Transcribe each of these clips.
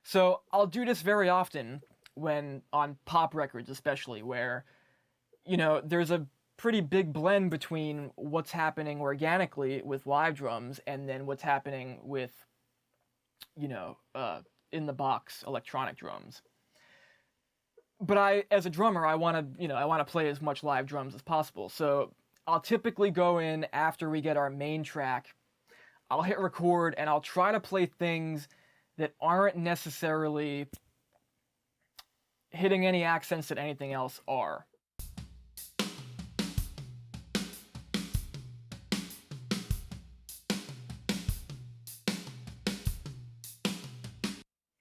So I'll do this very often when on pop records, especially where, there's a pretty big blend between what's happening organically with live drums and then what's happening with, in the box electronic drums. But as a drummer, I want to play as much live drums as possible. So I'll typically go in after we get our main track. I'll hit record and I'll try to play things that aren't necessarily hitting any accents that anything else are.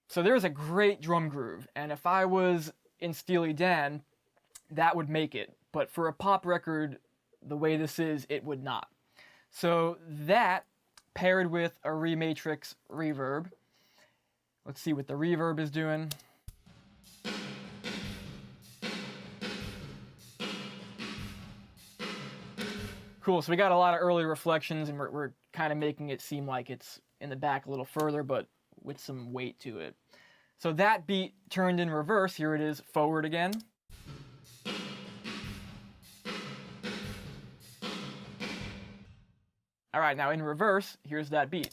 So there's a great drum groove, and if I was in Steely Dan, that would make it. But for a pop record, the way this is, it would not. So that, paired with a Rematrix reverb. Let's see what the reverb is doing. Cool, so we got a lot of early reflections, and we're kind of making it seem like it's in the back a little further, but with some weight to it. So that beat turned in reverse, here it is forward again. All right, now in reverse, here's that beat.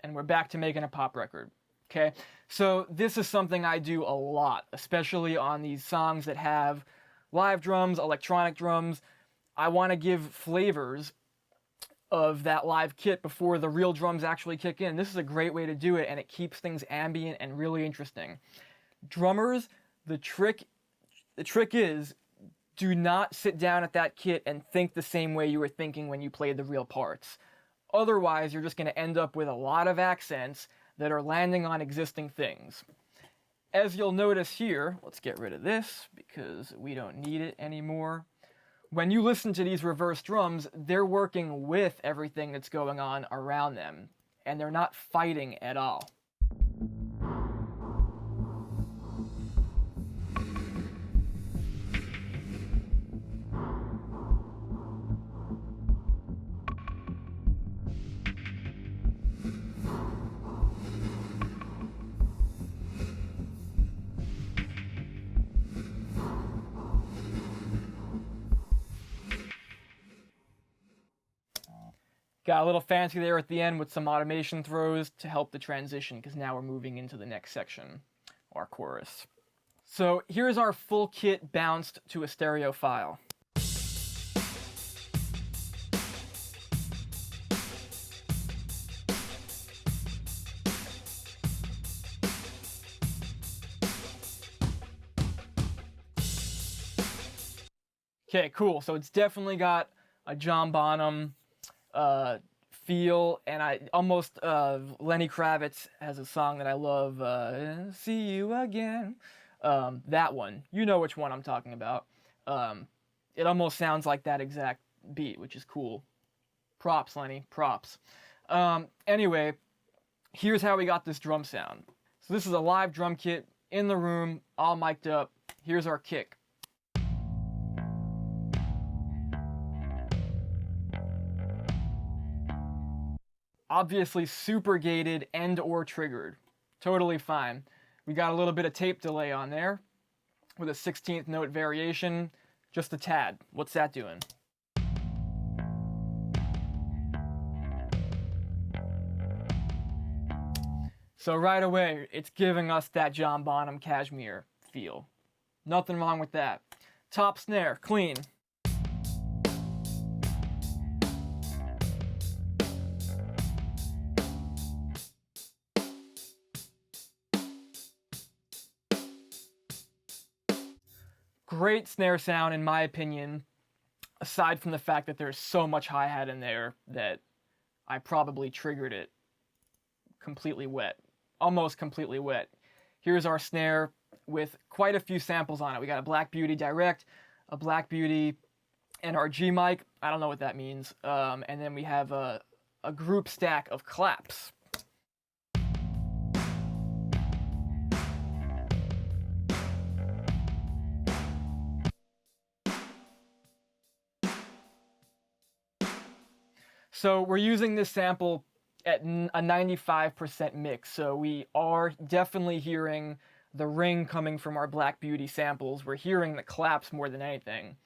And we're back to making a pop record. Okay, so this is something I do a lot, especially on these songs that have live drums, electronic drums. I want to give flavors of that live kit before the real drums actually kick in. This is a great way to do it, and it keeps things ambient and really interesting. Drummers, the trick is, do not sit down at that kit and think the same way you were thinking when you played the real parts. Otherwise, you're just going to end up with a lot of accents that are landing on existing things. As you'll notice here, let's get rid of this because we don't need it anymore. When you listen to these reverse drums, they're working with everything that's going on around them, and they're not fighting at all. Got a little fancy there at the end with some automation throws to help the transition, because now we're moving into the next section, our chorus. So here's our full kit bounced to a stereo file. Okay, cool. So it's definitely got a John Bonham feel, and I almost Lenny Kravitz has a song that I love, See You Again. That one, you know which one I'm talking about. It almost sounds like that exact beat, which is cool. Props, Lenny, props. Anyway, here's how we got this drum sound. So this is a live drum kit in the room, all mic'd up. Here's our kick. Obviously super gated and or triggered. Totally fine. We got a little bit of tape delay on there with a 16th note variation, just a tad. What's that doing? So right away, it's giving us that John Bonham Cashmere feel. Nothing wrong with that. Top snare, clean. Great snare sound, in my opinion, aside from the fact that there's so much hi-hat in there that I probably triggered it completely wet. Almost completely wet. Here's our snare with quite a few samples on it. We got a Black Beauty direct, a Black Beauty, and our G mic. I don't know what that means. And then we have a group stack of claps. So we're using this sample at a 95% mix, so we are definitely hearing the ring coming from our Black Beauty samples. We're hearing the claps more than anything.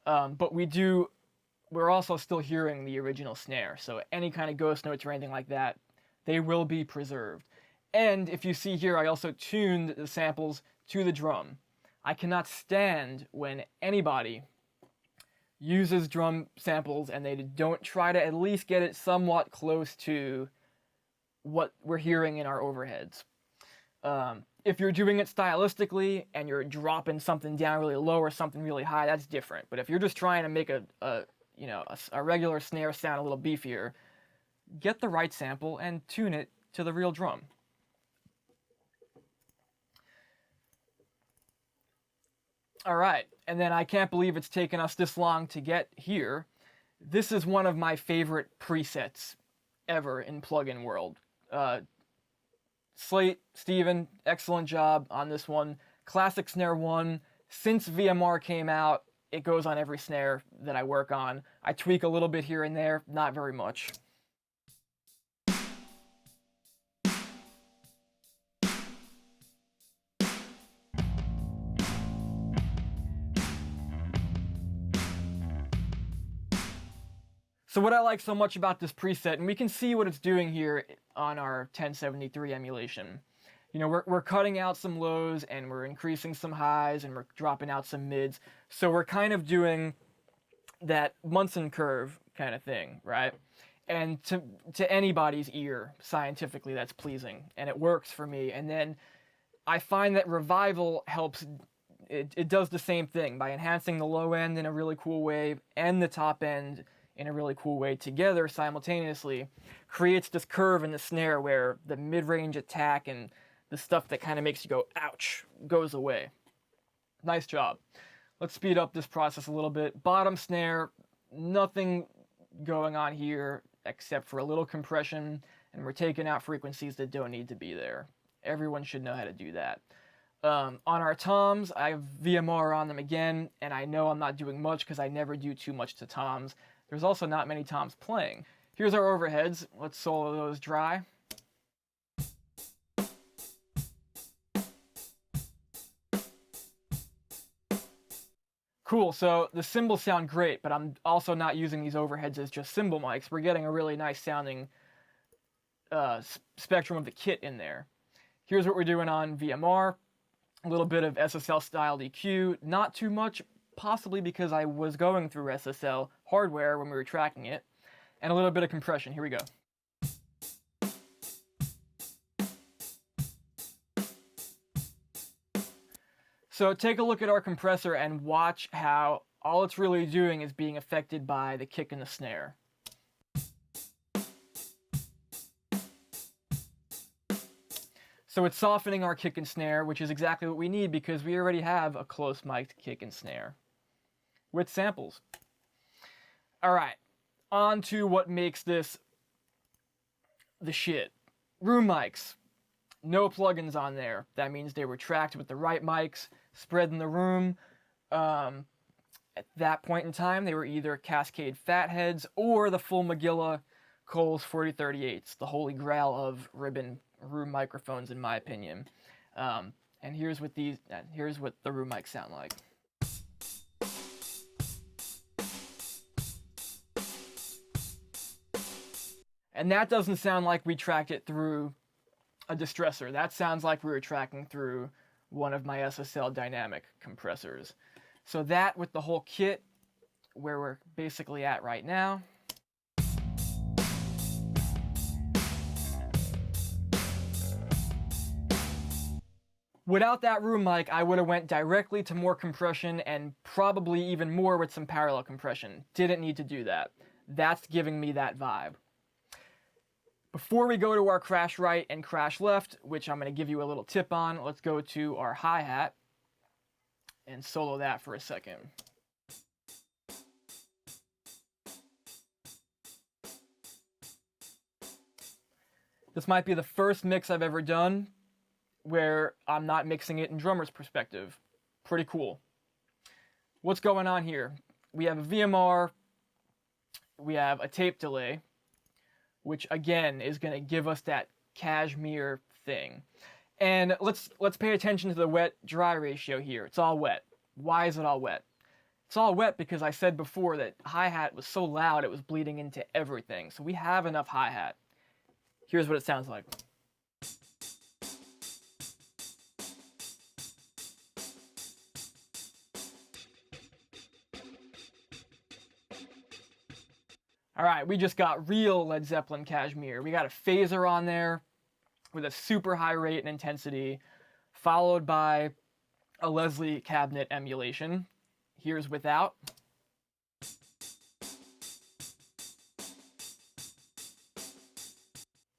But we're also still hearing the original snare, so any kind of ghost notes or anything like that, they will be preserved. And if you see here, I also tuned the samples to the drum. I cannot stand when anybody uses drum samples and they don't try to at least get it somewhat close to what we're hearing in our overheads. If you're doing it stylistically and you're dropping something down really low or something really high, that's different. But if you're just trying to make a regular snare sound a little beefier, get the right sample and tune it to the real drum. All right, and then I can't believe it's taken us this long to get here. This is one of my favorite presets ever in plugin world. Slate, Steven, excellent job on this one. Classic Snare 1. Since VMR came out, it goes on every snare that I work on. I tweak a little bit here and there, not very much. So what I like so much about this preset, and we can see what it's doing here on our 1073 emulation. You know, we're cutting out some lows and we're increasing some highs and we're dropping out some mids. So we're kind of doing that Munson curve kind of thing, right? And to anybody's ear, scientifically, that's pleasing. And it works for me. And then I find that Revival helps, it does the same thing by enhancing the low end in a really cool way and the top end in a really cool way together simultaneously, creates this curve in the snare where the mid-range attack and the stuff that kind of makes you go, ouch, goes away. Nice job. Let's speed up this process a little bit. Bottom snare, nothing going on here except for a little compression, and we're taking out frequencies that don't need to be there. Everyone should know how to do that. On our toms, I have VMR on them again, and I know I'm not doing much because I never do too much to toms. There's also not many toms playing. Here's our overheads. Let's solo those dry. Cool, so the cymbals sound great, but I'm also not using these overheads as just cymbal mics. We're getting a really nice sounding spectrum of the kit in there. Here's what we're doing on VMR. A little bit of SSL style EQ, not too much, possibly because I was going through SSL hardware when we were tracking it, and a little bit of compression. Here we go. So take a look at our compressor and watch how all it's really doing is being affected by the kick and the snare. So it's softening our kick and snare, which is exactly what we need because we already have a close mic'd kick and snare with samples. All right, on to what makes this the shit. Room mics. No plugins on there. That means they were tracked with the right mics, spread in the room. At that point in time, they were either Cascade Fatheads or the full Magilla Coles 4038s, the holy grail of ribbon room microphones, in my opinion. And here's what the room mics sound like. And that doesn't sound like we tracked it through a distressor. That sounds like we were tracking through one of my SSL dynamic compressors. So that with the whole kit, where we're basically at right now. Without that room mic, I would have went directly to more compression and probably even more with some parallel compression. Didn't need to do that. That's giving me that vibe. Before we go to our crash right and crash left, which I'm going to give you a little tip on, let's go to our hi-hat and solo that for a second. This might be the first mix I've ever done where I'm not mixing it in drummer's perspective. Pretty cool. What's going on here? We have a VMR, we have a tape delay, which again is going to give us that cashmere thing. And let's pay attention to the wet-dry ratio here. It's all wet. Why is it all wet? It's all wet because I said before that hi-hat was so loud it was bleeding into everything. So we have enough hi-hat. Here's what it sounds like. All right, we just got real Led Zeppelin cashmere. We got a phaser on there with a super high rate and intensity, followed by a Leslie cabinet emulation. Here's without.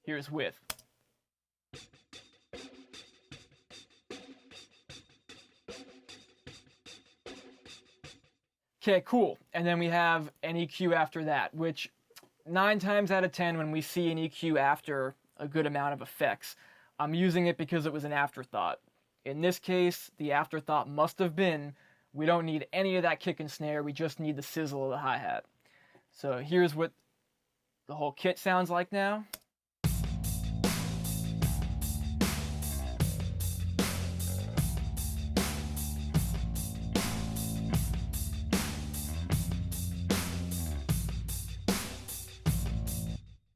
Here's with. Okay, cool. And then we have an EQ after that, which 9 times out of 10 when we see an EQ after a good amount of effects, I'm using it because it was an afterthought. In this case, the afterthought must have been, we don't need any of that kick and snare, we just need the sizzle of the hi-hat. So here's what the whole kit sounds like now.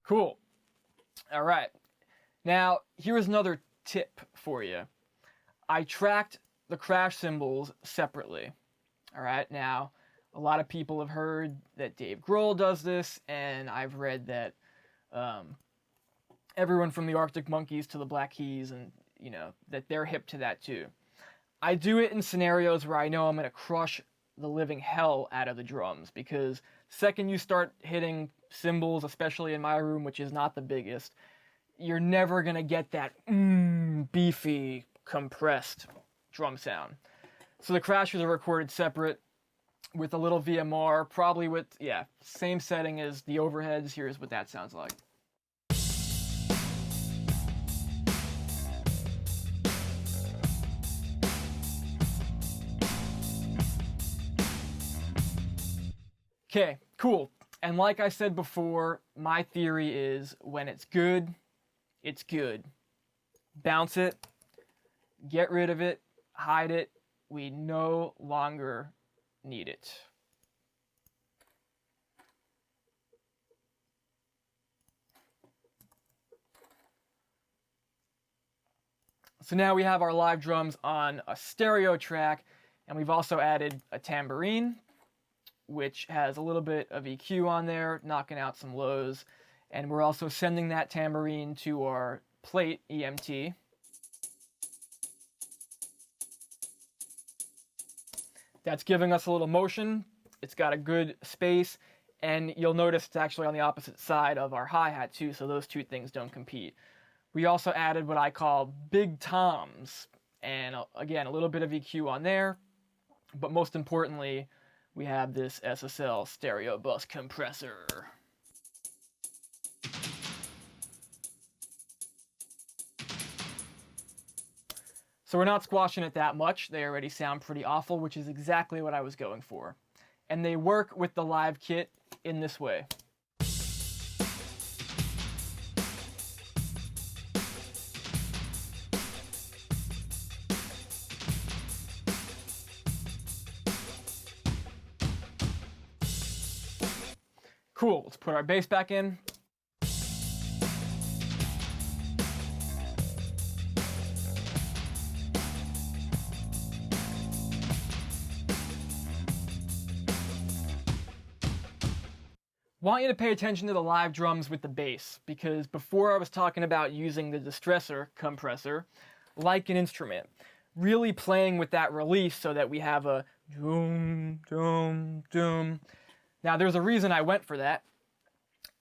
Cool. All right. Now, here's another tip for you. I tracked the crash cymbals separately. All right. Now, a lot of people have heard that Dave Grohl does this, and I've read that everyone from the Arctic Monkeys to the Black Keys, and that they're hip to that too. I do it in scenarios where I know I'm going to crush the living hell out of the drums, because the second you start hitting cymbals, especially in my room, which is not the biggest, you're never going to get that beefy, compressed drum sound. So the crashes are recorded separate with a little VMR, probably with, same setting as the overheads. Here's what that sounds like. Okay, cool. And like I said before, my theory is when it's good, it's good. Bounce it, get rid of it, hide it. We no longer need it. So now we have our live drums on a stereo track, and we've also added a tambourine, which has a little bit of EQ on there, knocking out some lows. And we're also sending that tambourine to our plate EMT. That's giving us a little motion. It's got a good space, and you'll notice it's actually on the opposite side of our hi-hat too, so those two things don't compete. We also added what I call big toms, and again, a little bit of EQ on there, but most importantly, we have this SSL stereo bus compressor. So we're not squashing it that much. They already sound pretty awful, which is exactly what I was going for. And they work with the live kit in this way. Cool, let's put our bass back in. Want you to pay attention to the live drums with the bass, because before I was talking about using the distressor compressor like an instrument, really playing with that release so that we have a doom, doom, doom. Now there's a reason I went for that.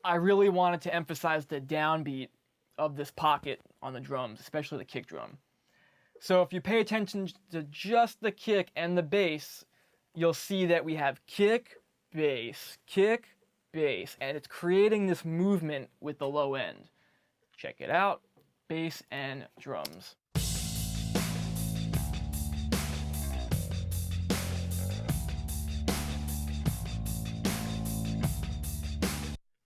I really wanted to emphasize the downbeat of this pocket on the drums, especially the kick drum. So if you pay attention to just the kick and the bass, you'll see that we have kick, bass, and it's creating this movement with the low end. Check it out, bass and drums.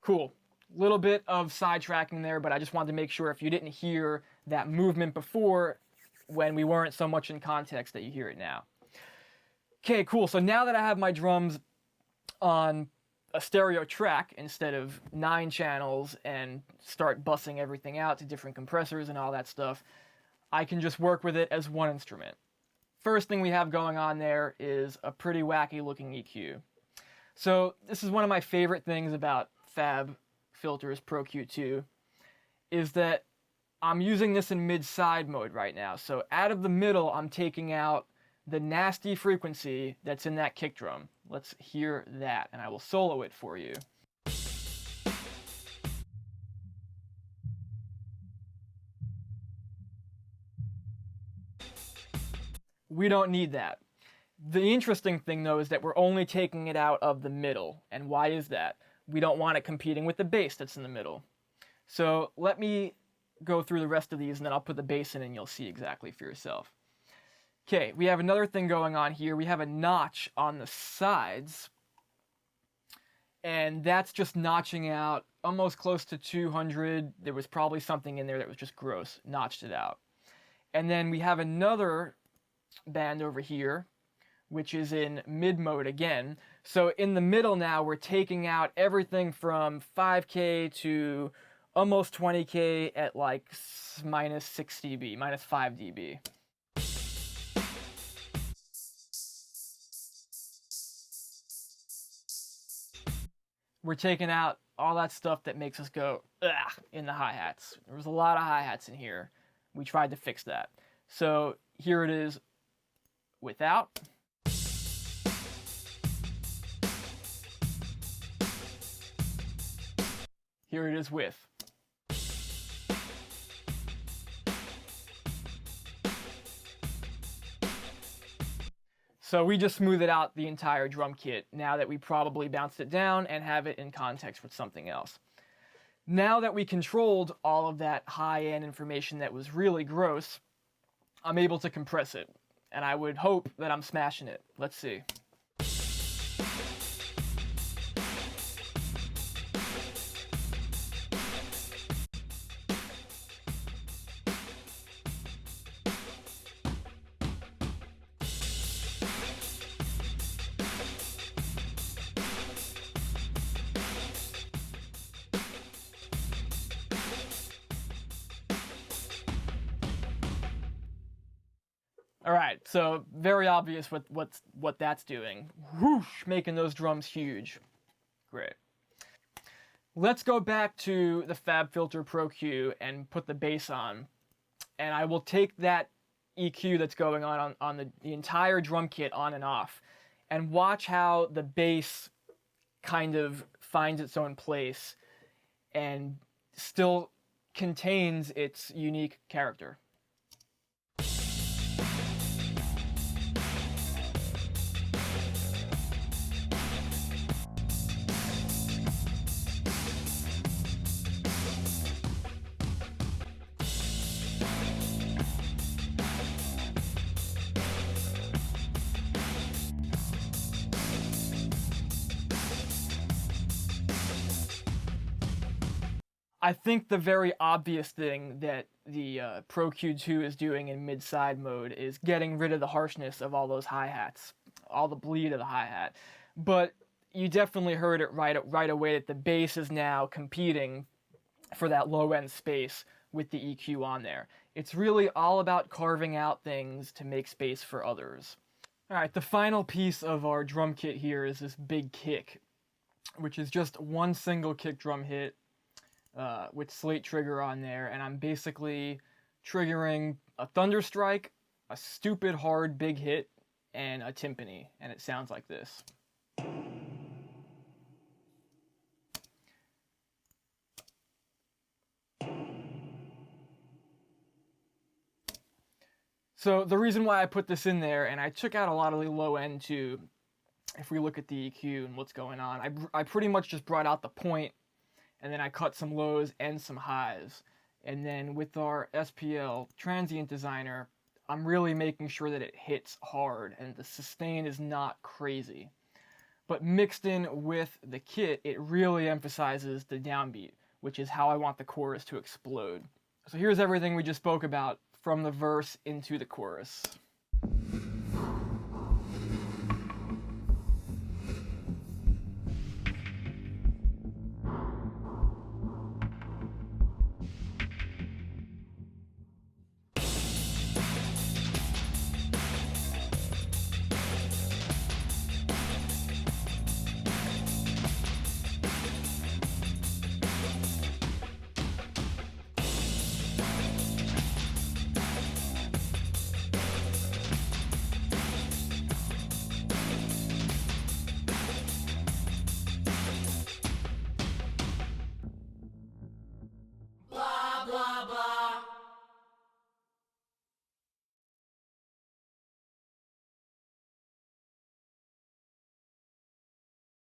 Cool. Little bit of sidetracking there, but I just wanted to make sure if you didn't hear that movement before when we weren't so much in context that you hear it now. Okay, cool. So now that I have my drums on a stereo track instead of 9 channels and start bussing everything out to different compressors and all that stuff, I can just work with it as one instrument. First thing we have going on there is a pretty wacky looking EQ. So this is one of my favorite things about Fab Filters Pro Q2 is that I'm using this in mid-side mode right now. So out of the middle, I'm taking out the nasty frequency that's in that kick drum. Let's hear that, and I will solo it for you. We don't need that. The interesting thing though is that we're only taking it out of the middle. And why is that? We don't want it competing with the bass that's in the middle. So let me go through the rest of these and then I'll put the bass in and you'll see exactly for yourself. Okay, we have another thing going on here. We have a notch on the sides, and that's just notching out almost close to 200. There was probably something in there that was just gross, notched it out. And then we have another band over here, which is in mid mode again. So in the middle now, we're taking out everything from 5K to almost 20K at like minus 6 dB, minus 5 dB. We're taking out all that stuff that makes us go, ugh, in the hi-hats. There was a lot of hi-hats in here. We tried to fix that. So here it is without. Here it is with. So we just smoothed out the entire drum kit now that we probably bounced it down and have it in context with something else. Now that we controlled all of that high-end information that was really gross, I'm able to compress it. And I would hope that I'm smashing it. Let's see. All right, so very obvious what that's doing. Whoosh, making those drums huge. Great. Let's go back to the FabFilter Pro Q and put the bass on. And I will take that EQ that's going on the entire drum kit on and off and watch how the bass kind of finds its own place and still contains its unique character. I think the very obvious thing that the Pro Q2 is doing in mid-side mode is getting rid of the harshness of all those hi-hats, all the bleed of the hi-hat. But you definitely heard it right away that the bass is now competing for that low-end space with the EQ on there. It's really all about carving out things to make space for others. All right, the final piece of our drum kit here is this big kick, which is just one single kick drum hit with slate trigger on there, and I'm basically triggering a thunderstrike, a stupid hard big hit, and a timpani, and it sounds like this. So the reason why I put this in there, and I took out a lot of the low end too, if we look at the EQ and what's going on, I pretty much just brought out the point, and then I cut some lows and some highs. And then with our SPL transient designer, I'm really making sure that it hits hard and the sustain is not crazy. But mixed in with the kit, it really emphasizes the downbeat, which is how I want the chorus to explode. So here's everything we just spoke about from the verse into the chorus.